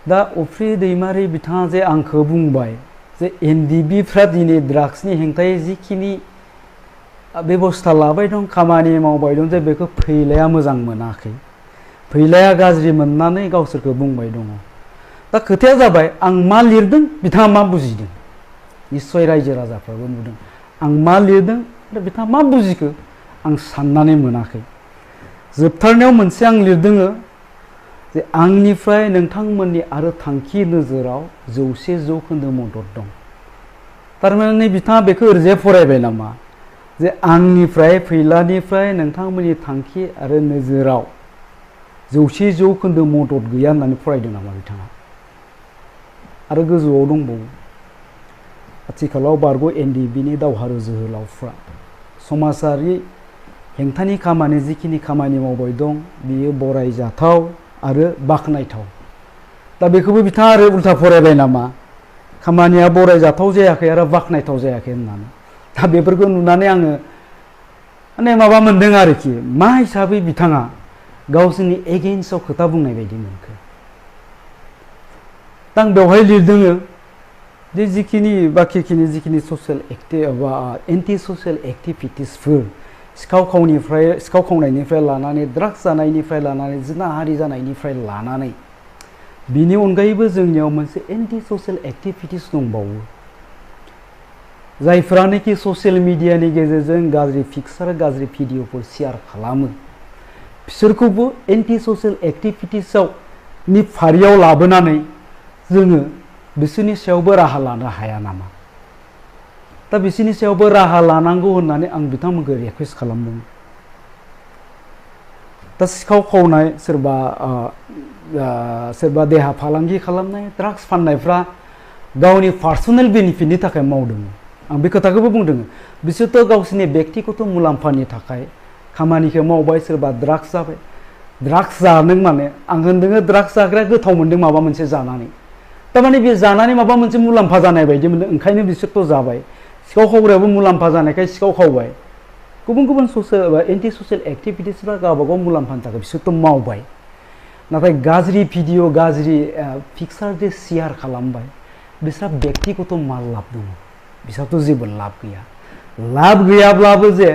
दा अफ्रि दैमारि बिथाङा जे आंखौ बुंबाय जे एनडिबिफ्रा दिनै ड्राग्सनि हेंथायै जिखिनि बेबस्था लाबाय दं खामानि मावबाय दं जे बेखौ फैलाया मोजां मोनाखै फैलाया गाज्रि मोननानै गावसोरखौ बुंबाय दङ दा खोथाया जाबाय आं मा लिरदों बिथाङा मा बुजिदों निश्चय रायजो राजाफ्राबो नुदों आं मा लिरदों आरो बिथाङा मा बुजिखो आं साननानै मोनाखै जोबथारनायाव मोनसे आं लिरदों जे आंनिफ्राय नोंथांमोननि आरो थांखि नोजोराव 100% मदद दं थारमाने बिथाङा बेखौ ओरैजाय फरायबाय नामा जे आंनिफ्राय फैलानिफ्राय नोंथांमोननि थांखि आरो नोजोराव 100% मदद गैया होननानै फरायदों नामा बिथाङा आरो गोजौआव दंबावो आथिखालाव बारग' एनडिबिनि दावहारु जोहोलावफ्रा समाजारि हेंथानि खामानि जिखिनि खामानि मावबाय दं बियो बरायजाथाव आरो बाख्नायथाव दा बेखौबो बिथाङा आरो उल्था फरायबाय नामा खामानिया बरायजाथाव जायाखै आरो बाख्नायथाव जायाखै होननानै दा बेफोरखौ नुनानै आङो माने माबा मोनदों आरोखि मा हिसाबै बिथाङा गावसोरनि एगेन्स्टआव खोथा बुंनाय बायदि मोनखो दा आं बेवहाय लिरदों जे जिखिनि ससियेल बा एन्टि ससियेल एक्टिभिटिसफोर सिखाव खावनायनिफ्राय लानानै ड्राग्स जानायनिफ्राय लानानै जिनाहारि जानायनिफ्राय लानानै बिनि अनगायैबो जोंनियाव मोनसे एन्टि ससियेल एक्टिभिटिस दंबावो जायफ्रानोखि ससियेल मिडियानि गेजेरजों गाज्रि पिक्चार गाज्रि भिडिअफोर शेयार खालामो बिसोरखौबो एन्टि ससियेल एक्टिभिटिसआव नि फारियाव लाबोनानै जोङो बिसोरनि सायावबो राहा लानो हाया नामा दा बिसोरनि सायावबो राहा लानांगौ होननानै आं बिथांमोनखौ रिक्वेस्ट खालामदों दा सिखाव खावनाय सोरबा देहा फालांगि खालामनाय ड्राग्स फाननायफ्रा गावनि पार्सनेल बेनिफिटनि थाखाय मावदों आं बे खोथाखौबो बुंदों बिसोरथ' गावसोरनि बेक्तिगत मुलाम्फानि थाखाय खामानिखौ मावबाय सोरबा ड्राग्स जाबाय ड्राग्स जादों माने आं होनदों ड्राग्स जाग्राया गोथाव मोनदों माबा मोनसे जानानै थारमाने बे जानानै माबा मोनसे मुलाम्फा जानाय बायदि मोनदों ओंखायनो बिसोरथ' जाबाय सिखाव खावग्रायाबो मुलाम्फा जानायखाय सिखाव खावबाय गुबुन ससियेल एन्टि ससियेल एक्टिभिटिसफ्रा गावबागाव मुलाम्फानि थाखाय बिसोरथ' मावबाय नाथाय गाज्रि भिडिअ गाज्रि पिक्चार जे शेयार खालामबाय बिसोरहा बेक्तिगत मा लाब दङ बिसोरथ' जेबो लाब गैयाब्लाबो जे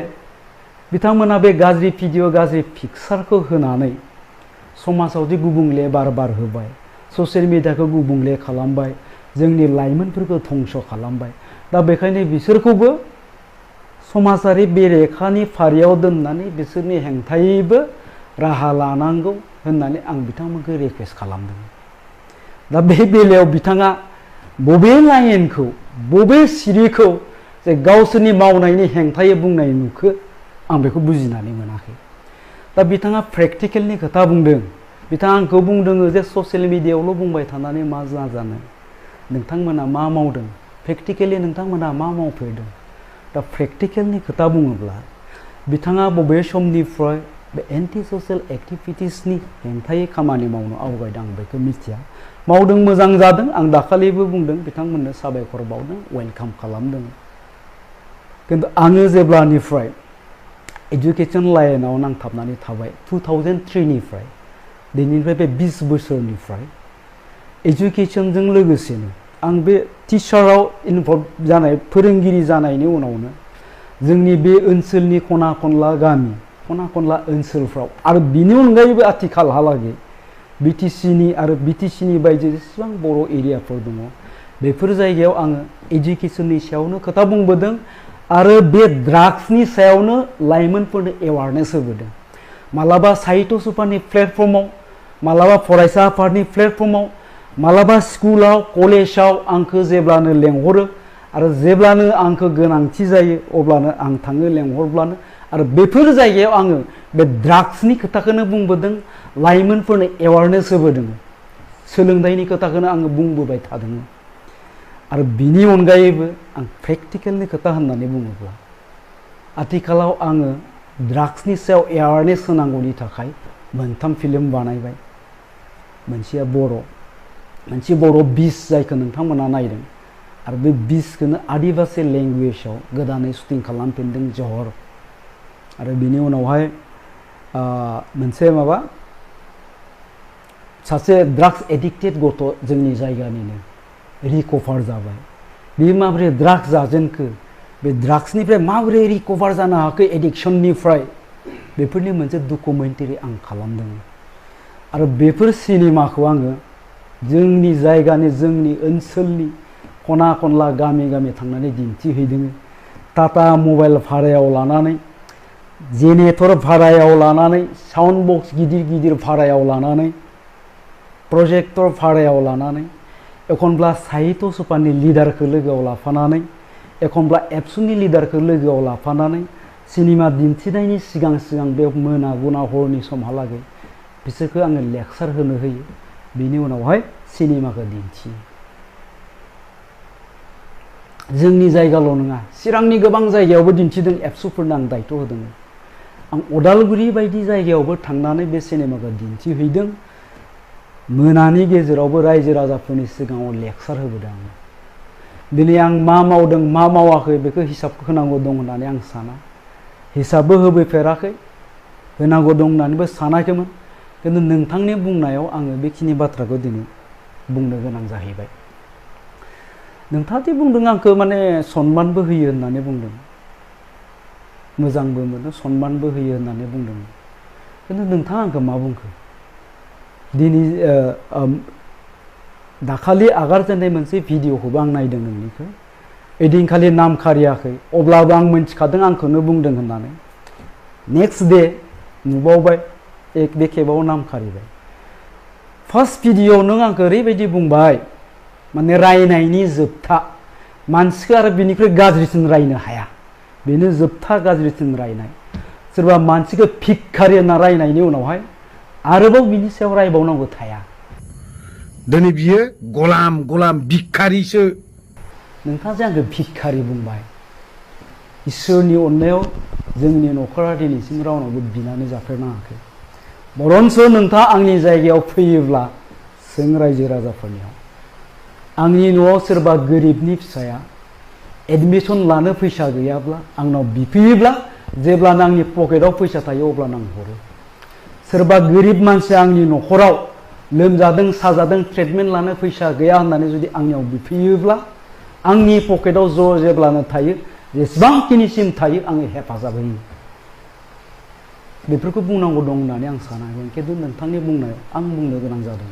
बिथांमोना बे गाज्रि भिडिअ गाज्रि पिक्चारखौ होनानै समाजाव जे गुबुंले बार होबाय ससियेल मिडियाखौ गुबुंले खालामबाय जोंनि लाइमोनफोरखौ धंस खालामबाय दा बेखायनो बिसोरखौबो समाजारि बेरेखानि फारियाव दोननानै बिसोरनि हेंथायैबो राहा लानांगौ होननानै आं बिथांमोनखौ रिक्वेस्ट खालामदों दा बे बेलायाव बिथाङा बबे लाइनखौ बबे सिरिखौ जे गावसोरनि मावनायनि हेंथायै बुंनाय नुखो आं बेखौ बुजिनानै मोनाखै दा बिथाङा प्रेक्टिकेलनि खोथा बुंदों बिथाङा आंखौ बुंदों जे ससियेल मिडियायावल' बुंबाय थानानै मा जानो नोंथांमोना मा मावदों प्रेक्टिकेलि नोंथांमोना मा मावफेरदों दा प्रेक्टिकेलनि खोथा बुङोब्ला बिथाङा बबे समनिफ्राय बे एन्टि ससियेल एक्टिभिटिसनि हेंथायै खामानि मावनो आवगायदों आं बेखौ मिथिया मावदों मोजां जादों आं दाखालिबो बुंदों बिथांमोननो साबायखर बावदों वेलकाम खालामदों किन्तु आङो जेब्लानिफ्राय एजुकेशन लाइनाव नांथाबनानै थाबाय 2003 निफ्राय दिनैनिफ्राय बे 20 बोसोरनिफ्राय एजुकेशनजों लोगोसेनो आं बे टिचाराव इनभल्व जानाय फोरोंगिरि जानायनि उनावनो जोंनि बे ओनसोलनि खना खनला गामि खना खनला ओनसोलफ्राव आरो बिनि अनगायैबो आथिखालहालागै बिटिसिनि आरो बिटिसिनि बायजो जेसेबां बर' एरियाफोर दङ बेफोर जायगायाव आङो एजुकेशननि सायावनो खोथा बुंबोदों आरो बे ड्राग्सनि सायावनो लाइमोनफोरनो एवारनेस होबोदों मालाबा साहित्य सभानि प्लेटफर्माव मालाबा फरायसा आफादनि प्लेटफर्माव मालाबा स्कुलाव कलेजाव आंखौ जेब्लानो लेंहरो आरो जेब्लानो आंखौ गोनांथि जायो अब्लानो आं थाङो लेंहरब्लानो आरो बेफोर जायगायाव आङो बे ड्राग्सनि खोथाखौनो बुंबोदों लाइमोनफोरनो एवारनेस होबोदों सोलोंथाइनि खोथाखौनो आङो बुंबोबाय थादों आरो बिनि अनगायैबो आं प्रेक्टिकेलनि खोथा होननानै बुङोब्ला आथिखालाव आङो ड्राग्सनि सायाव एवारनेस होनांगौनि थाखाय मोनथाम फिल्म बानायबाय मोनसेया मोनसे बर' बिस जायखौ नोंथांमोना नायदों आरो बे बिसखौनो आदिबासी लेंगुवेजाव गोदानै शुटिं खालामफिनदों जहर आरो बिनि उनावहाय मोनसे सासे ड्राग्स एडिक्टेड गथ' जोंनि जायगानिनो रिकभार जाबाय। बे माबोरै ड्राग्स जाजेनखो, बे ड्राग्सनिफ्राय माबोरै रिकभार जानो हाखो एडिक्शननिफ्राय, बेफोरनि मोनसे डकुमेन्टारि आं खालामदों। आरो बेफोर सिनेमाखौ आङो जोंनि जायगानि, जोंनि ओनसोलनि खना खनला गामि गामि थांनानै दिन्थिहैदों। टाटा मबाइल भारायाव लानानै, जेनेरेटर भारायाव लानानै, साउन्ड बक्स गिदिर गिदिर भारायाव लानानै, प्रजेक्टर भारायाव लानानै, एखनब्ला साहित्य सभानि लिडारखौ लोगोआव लाफानानै, एखनब्ला एबसुनि लिडारखौ लोगोआव लाफानानै सिनेमा दिन्थिनायनि सिगां सिगां बे मोना गुना हरनि समहालागै बिसोरखौ आङो लेक्सार होनो होयो। बिनि उनावहाय सिनेमाखौ दिन्थियो। जोंनि जायगाल' नङा, चिरांनि गोबां जायगायावबो दिन्थिदों। एबसुफोरनो आं दायथ' होदों। आं अदालगुरि बायदि जायगायावबो थांनानै बे सिनेमाखौ दिन्थिहैदों। मोनानि गेजेरावबो रायजो राजाफोरनि सिगाङाव लेक्सार होबोदों। दिनै आं मा मावदों मा मावाखै बेखौ हिसाब होनांगौ दं होननानै आं साना। हिसाबबो होबोफेराखै, होनांगौ दं होननानैबो सानाखैमोन। खिन्थु नोंथांनि बुंनायाव आङो बेखिनि बाथ्राखौ दिनै बुंनो गोनां जाहैबाय। नोंथाङा दि बुंदों आंखौ माने सनमानबो होयो होननानै बुंदों, मोजांबो मोनो, सनमानबो होयो होननानै बुंदों। खिन्थु नोंथाङा आंखौ मा बुंखो? दिनै दाखालि आगारजेननाय मोनसे भिडिअखौबो आं नायदों नोंनिखौ। ओइदिनखालि नाम खारियाखै, अब्लाबो आं मिन्थिखादों आंखौनो बुंदों होननानै। नेक्स्ट डे नुबावबाय बे खेबाव नाम खारिबाय। फार्स्ट भिडिअआव नों आंखौ ओरैबायदि बुंबाय, माने रायनायनि जोबथा, मानसिखौ आरो बिनिख्रुइ गाज्रिसिन रायनो हाया, बेनो जोबथा गाज्रिसिन रायनाय। सोरबा मानसिखौ भिखारि होनना रायनायनि उनावहाय आरोबाव बिनि सायाव रायबावनांगौ थाया। दिनै बियो गलाम गलाम भिखारिसो। नोंथाङा जे आंखौ भिखारि बुंबाय, इसोरनि अननायाव जोंनि न'खरा दिनैसिम रावनावबो बिनानै जाफेरनाङाखै। बरन्स नोंथाङा आंनि जायगायाव फैयोब्ला सों रायजो राजाफोरनियाव, आंनि न'आव सोरबा गोरिबनि फिसाया एडमिसन लानो फैसा गैयाब्ला आंनाव बिफैयोब्ला, जेब्लानो आंनि पकेटाव फैसा थायो अब्लानो आं हरो। सोरबा गोरिब मानसिया आंनि न'खराव लोमजादों साजादों ट्रिटमेन्ट लानो फैसा गैया होननानै जुदि आंनियाव बिफैयोब्ला, आंनि पकेटाव जेब्लानो थायो, जेसेबांखिनिसिम थायो आङो हेफाजाब होयो। बेफोरखौ बुंनांगौ दं होननानै आं सानाखै, खिन्थु नोंथांनि बुंनायाव आं बुंनो गोनां जादों।